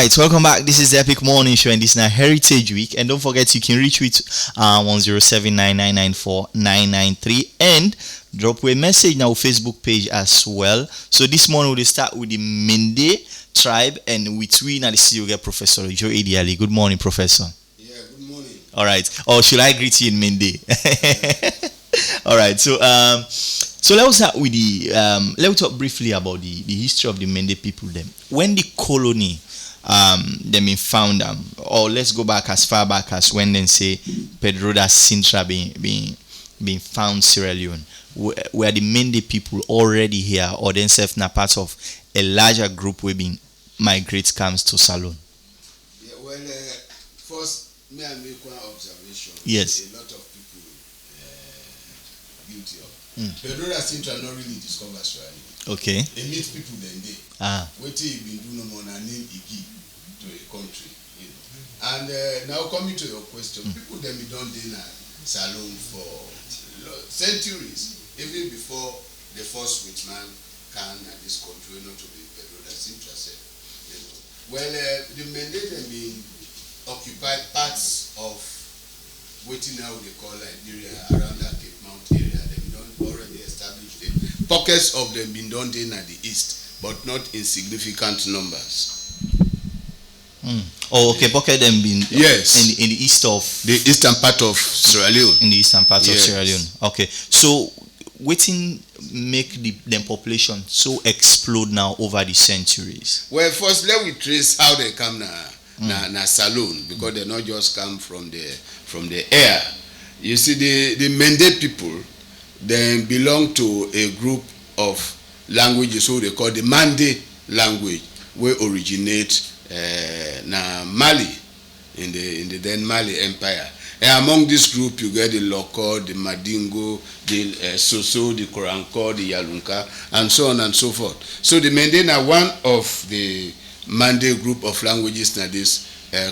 right, welcome back. This is the Epic Morning Show, and this is now Heritage Week. And don't forget, you can reach me to 10799949993 and drop a message now Facebook page as well. So this morning we'll start with the Mendes tribe, and with we now the studio get Professor Joe Ediali. Good morning, Professor. Yeah, good morning. All right. Or should I greet you in Mendes? All right. So let's start with the let's talk briefly about the history of the Mendes people. Them when the colony they been found or let's go back as far back as when they say Pedro da Sintra being found Sierra Leone. Were the Mendes people already here, or themselves now part of a larger group we been migrate comes to Salon? Yeah, well, first, may I make one observation? Yes. A lot of people guilty of. Pedro da Sintra not really discover Sierra Leone. Okay. They meet people then they. What he been do no more than name Iggy to a country. You know. And now coming to your question, people then be done in Salon for centuries, even before the first white man can at this country not to be Pedro da Sintra said. You know. Well, the Mendes have been occupied parts of what now they call Liberia, around that Cape Mount area. They've done already established it. Pockets of them been done in at the east, but not in significant numbers. Oh, okay. Pocket them been yes in the east of the eastern part of Sierra Leone. In the eastern part of Sierra Leone. Okay. So waiting make the population so explode now over the centuries? Well, first let me trace how they come na Salon, because they not just come from the air. You see, the Mendes people then belong to a group of languages who they call the Mande language, where originate na Mali in the then Mali Empire. And among this group, you get the Loko, the Madingo, the Soso, the Koranko, the Yalunka, and so on and so forth. So the Mendes are one of the Mande group of languages in this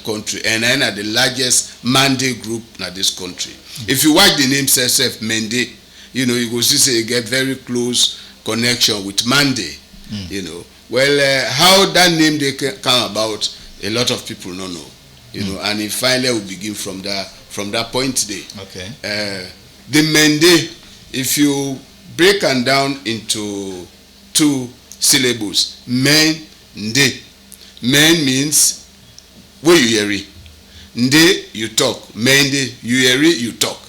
country, and then are the largest Mande group in this country. If you watch the name self Mendes, you know, you go see say you get very close connection with Mande. You know, well, how that name they come about, a lot of people don't know. You know, and it finally will begin from that point today. Okay. The Mendes, if you break them down into two syllables, Mendes. Men means where you hear it. Nde you talk. Mendes you hear it, you talk.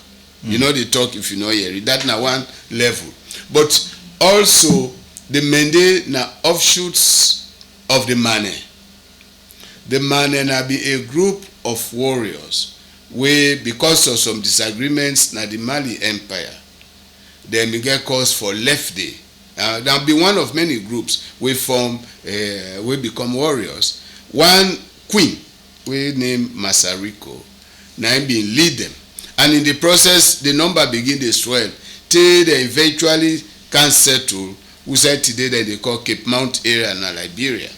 You know they talk if you know hear it. That's now one level. But also the Mendes now offshoots of the Mane. The Mane now be a group of warriors where, because of some disagreements na the Mali Empire, they may get cause for left day. There'll be one of many groups we form, we become warriors. One queen we name Masariko, now being lead them, and in the process the number begin to swell till they eventually can settle. We said today that they call Cape Mount area in Liberia,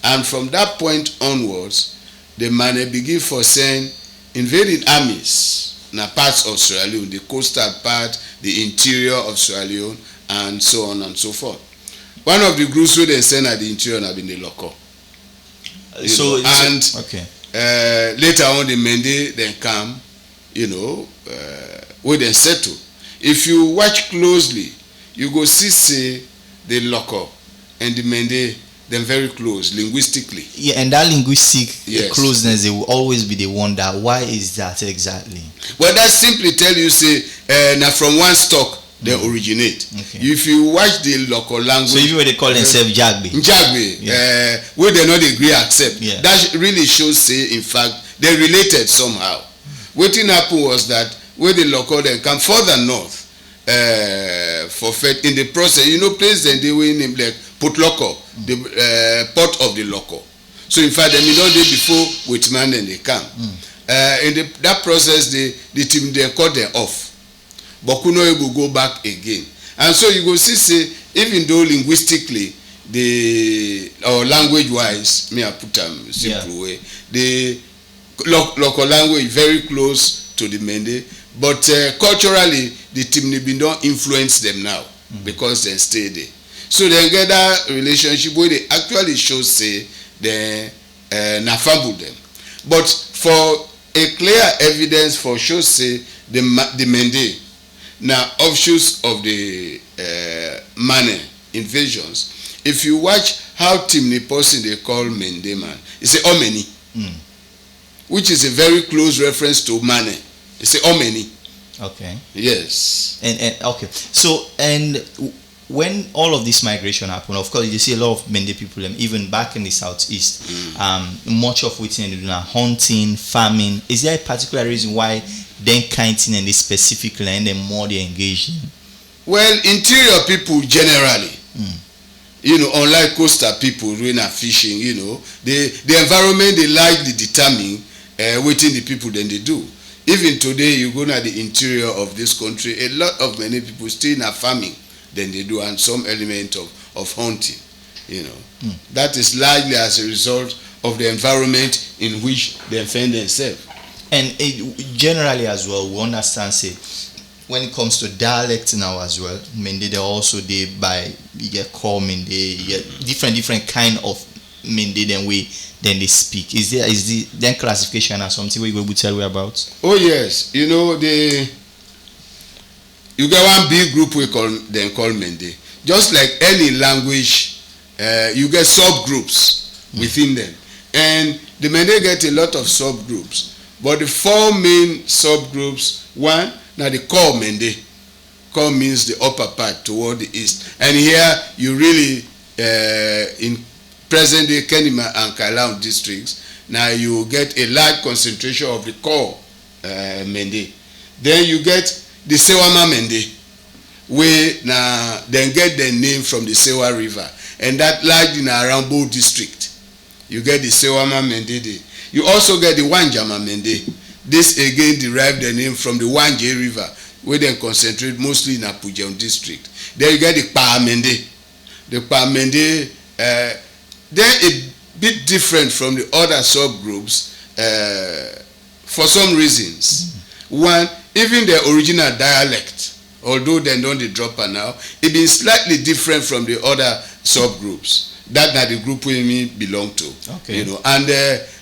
and from that point onwards, the man begin for saying invading armies na parts of Sierra Leone, the coastal part, the interior of Sierra Leone, and so on and so forth. One of the groups who they send at the interior have been the Loko. Later on the Mendes then come, you know, where they settle. If you watch closely, you go see the Loko and the Mendes then very close linguistically. Yeah, and that linguistic closeness, they will always be the one that why is that exactly? Well, that simply tell you now from one stock they originate. Okay. If you watch the local language, so even when they call themselves Jagbe, where they not agree accept, that really shows in fact they related somehow. What happened was that where the local then come further north for faith in the process, you know, place then they were named like Port Loco, the port of the Loco. So in fact, they don't day before with man and they come. In that process, the team they cut them off. But Kuno will go back again. And so you go see, even though linguistically, or language wise, me I put them simple way, the local language very close to the Mendes, but culturally, the team don't influence them now because they stay there. So they get that relationship where they actually show say the na fumble them. But for a clear evidence for show say the Mende na offshoots of the Mane invasions. If you watch how Timni person they call Mende man, it's a Omeni, which is a very close reference to Mane. It's a Omeni. Okay. Yes. And okay. So and when all of this migration happened, of course, you see a lot of Mende people, even back in the southeast, much of which they do now hunting, farming. Is there a particular reason why then kind thing and the specific land and more they engaged in? Well, interior people generally, unlike coastal people doing fishing, the environment they like to determine within the people then they do. Even today, you go to the interior of this country, a lot of many people still in farming than they do, and some element of hunting. That is largely as a result of the environment in which they find themselves. And generally as well, we understand say when it comes to dialect now as well, Mende they also they by you get call Mende, you get different kind of Mende then they speak. Is the then classification or something we will tell you about? Oh yes, you get one big group we call Mende. Just like any language, you get subgroups within them, and the Mende get a lot of subgroups. But the four main subgroups, one, now the core Mende. Core means the upper part toward the east. And here you really, in present-day Kenima and Kailaun districts, now you get a large concentration of the core Mende. Then you get the Sewama Mende, where now then get their name from the Sewa River. And that large in Arambo district. You get the Sewama Mende there. You also get the Wanjama Mende. This again derived the name from the Wanje River, where they concentrate mostly in Apujam district. Then you get the Pa Mende. The Pa Mende, they're a bit different from the other subgroups for some reasons. One, even their original dialect, although they don't drop her now, it been slightly different from the other subgroups. That the group we belong to. Okay. And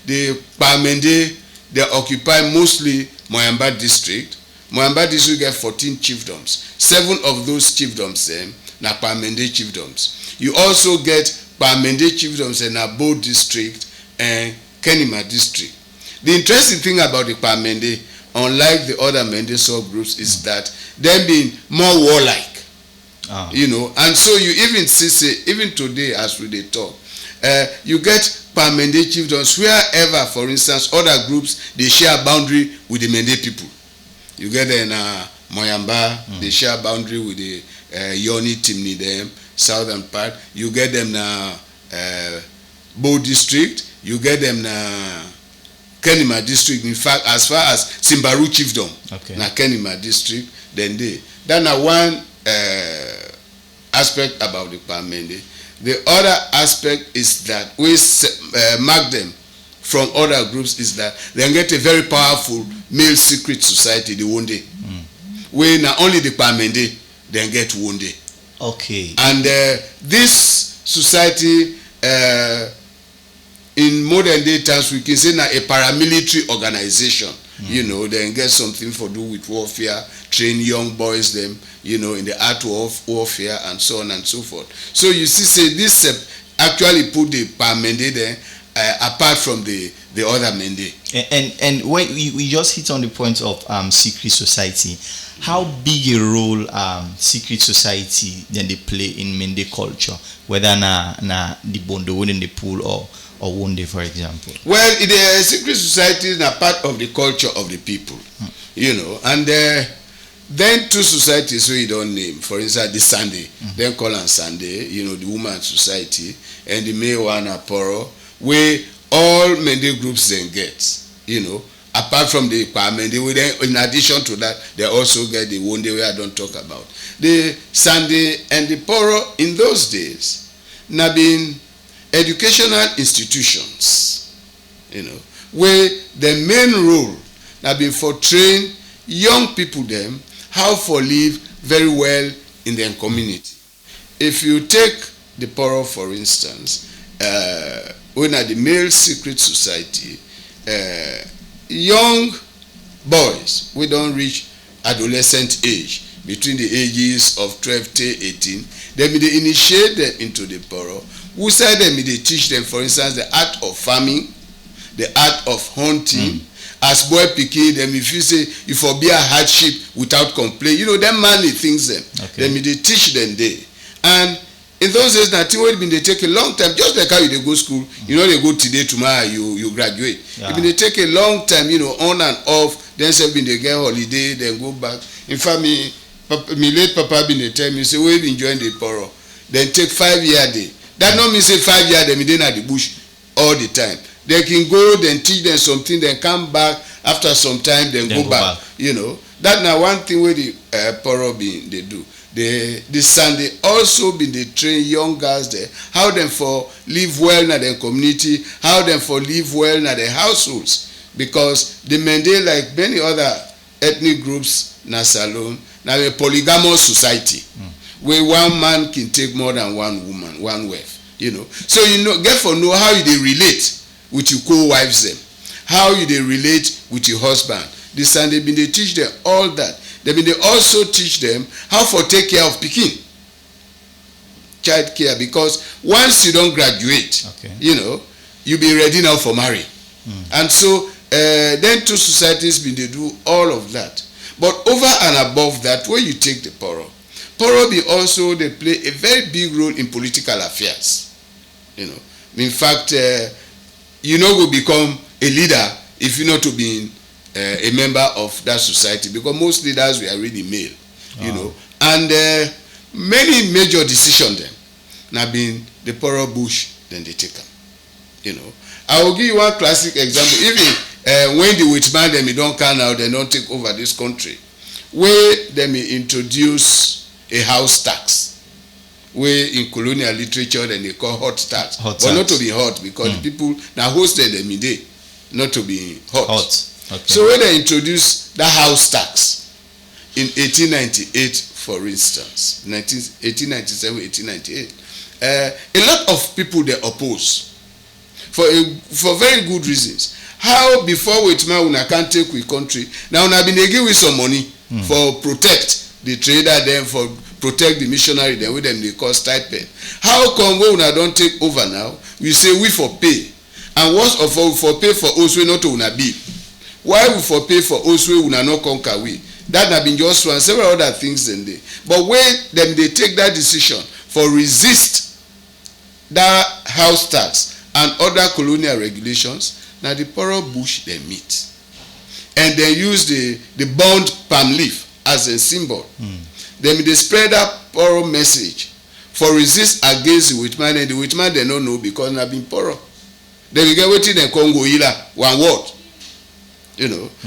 the Pamende, they occupy mostly Moyamba district. Moyamba district get 14 chiefdoms. 7 of those chiefdoms na Pamende chiefdoms. You also get Pamende chiefdoms in Abo district and Kenima district. The interesting thing about the Pamende, unlike the other Mende subgroups, is that them being more warlike. And so you even see, even today as we talk, you get Pamende chiefdoms wherever, for instance, other groups they share boundary with the Mende people. You get in Moyamba, they share boundary with the Yoni Timni them, southern part. You get them na Bo district. You get them na Kenima district. In fact, as far as Simbaru chiefdom, na Kenima district, then they. Then one aspect about the Pamende. The other aspect is that we mark them from other groups is that they get a very powerful male secret society, the Wonde. Where not only the Pamende, they get Wonde. Okay. And this society, in modern day terms, we can say now a paramilitary organization. They get something for do with warfare, train young boys them, in the art of warfare and so on and so forth. So you see, say this actually put the Pamende there apart from the other Mende. And when we just hit on the point of secret society, how big a role secret society then they play in Mende culture, whether na the Bondo in the pool or Wonde, for example? Well, the secret society is a part of the culture of the people, and then two societies we don't name, for instance, the Sunday, then call on Sunday, the woman society, and the male one Aporo, where all Mende groups then get, apart from the Pamende, we then, in addition to that, they also get the Wonde where I don't talk about. The Sunday and the Poro in those days, now been educational institutions, where the main role now been for train young people them how for live very well in their community. If you take the Poro, for instance, when at the male secret society, young boys we don't reach adolescent age, between the ages of 12 to 18, then they initiate them into the poro. Who said them they teach them, for instance, the art of farming, the art of hunting. As boy pikin, them if you say if for be a hardship without complaint, them manly things them. Okay. Then they teach them there. And in those days, nothing would been they take a long time, just like how they go school. They go today, tomorrow, you graduate. Yeah. They take a long time, on and off. Then say they get holiday, then go back. In fact, me late papa been they tell me, say we been enjoying the poro. Then take 5 year day. That not mean say 5 year them they at the bush all the time. They can go, then teach them something, then come back after some time, then go back. That now one thing where the poro been they do. The Sunday also been they train young girls there, how them for live well in their community, how them for live well in their households. Because the Mendes, like many other ethnic groups na Salone, now a polygamous society where one man can take more than one woman, one wife. So get for know how they relate with your co-wives them, how you they relate with your husband. The Sunday been they teach them all that. They also teach them how for take care of pikin, child care, because once you don't graduate, okay, you be ready now for marry. And so then two societies been they do all of that. But over and above that, when you take the poro be also they play a very big role in political affairs. In fact, will become a leader if you not to be a member of that society, because most leaders were already male, and many major decisions them now been the poro bush, then they take them. I will give you one classic example. Even when the Whitman them don't come out, they don't take over this country, where they may introduce a house tax, where in colonial literature then they call hot tax, but not to be hot, because the people now hosted them in day, not to be hot. Okay. So when they introduced the house tax in 1898, for instance, 1897, 1898, a lot of people they oppose for very good reasons. How before Whitman una can't take we country, now una been give we some money for protect the trader, then for protect the missionary, then with them they call stipend. How come we una don't take over now? We say we for pay, and what's of all for pay for us we not to una bill. Why we for pay for us we una not conquer we? That have been just one, several other things in there. But when them they take that decision for resist that house tax and other colonial regulations, now the poro bush they meet, and they use the burnt palm leaf as a symbol. Then they spread that poro message for resist against the Whitman, and the Whitman they don't know because they have been poro. Then we get waiting in Congo Ila, one word.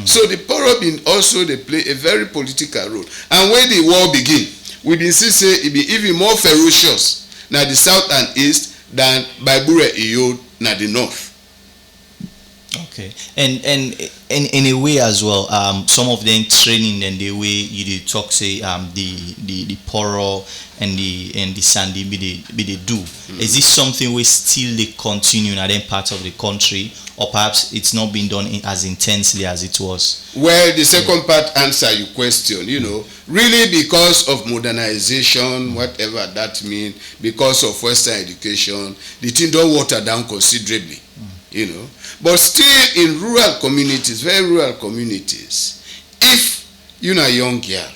So the poro been also they play a very political role. And when the war begin, we been see say it be even more ferocious now the south and east than by Bure Iyo na the north. Okay, and in a way as well, some of them training and the way you talk say the poro and the sandy be they do. Is this something we still they continue in other parts of the country, or perhaps it's not been done as intensely as it was? Well, the second part answer your question. Really because of modernization, whatever that means, because of Western education, the thing don't water down considerably. But still in rural communities, very rural communities, if you're a young girl,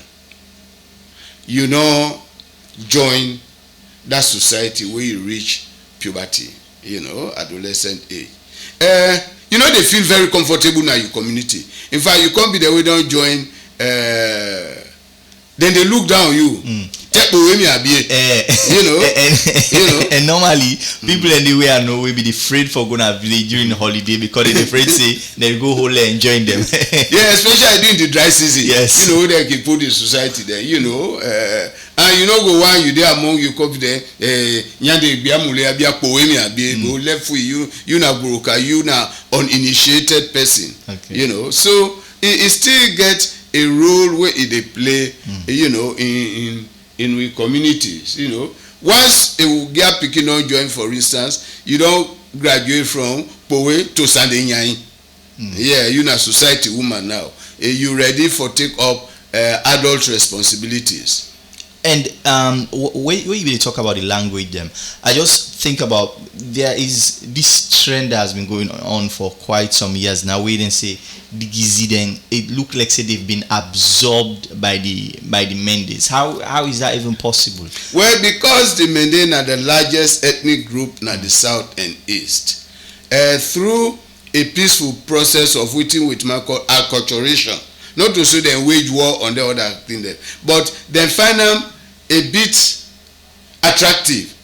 join that society where you reach puberty, adolescent age, they feel very comfortable in your community. In fact, you can't be there, we don't join, then they look down on you. And normally people anywhere know will be afraid for going to village during the holiday because they're afraid say they'll go whole and join them. Yeah, especially during the dry season. Yes. They can put the society there, and go one you there among you come there, nyande biamule abia poemi abi go left for you na broker, you na uninitiated person. Okay. So it still get a role where they play, in we communities. Once a girl picking on join, for instance, graduate from Powe to Sandenyain. Yeah, you na society woman now. You ready for take up adult responsibilities. And when you talk about the language, them, I just think about there is this trend that has been going on for quite some years now. We didn't say the Giziden. It look like say they've been absorbed by the Mendes. How is that even possible? Well, because the Mendes are the largest ethnic group in the south and east, through a peaceful process of waiting with acculturation, not to say they wage war on the other thing there, but then find them a bit attractive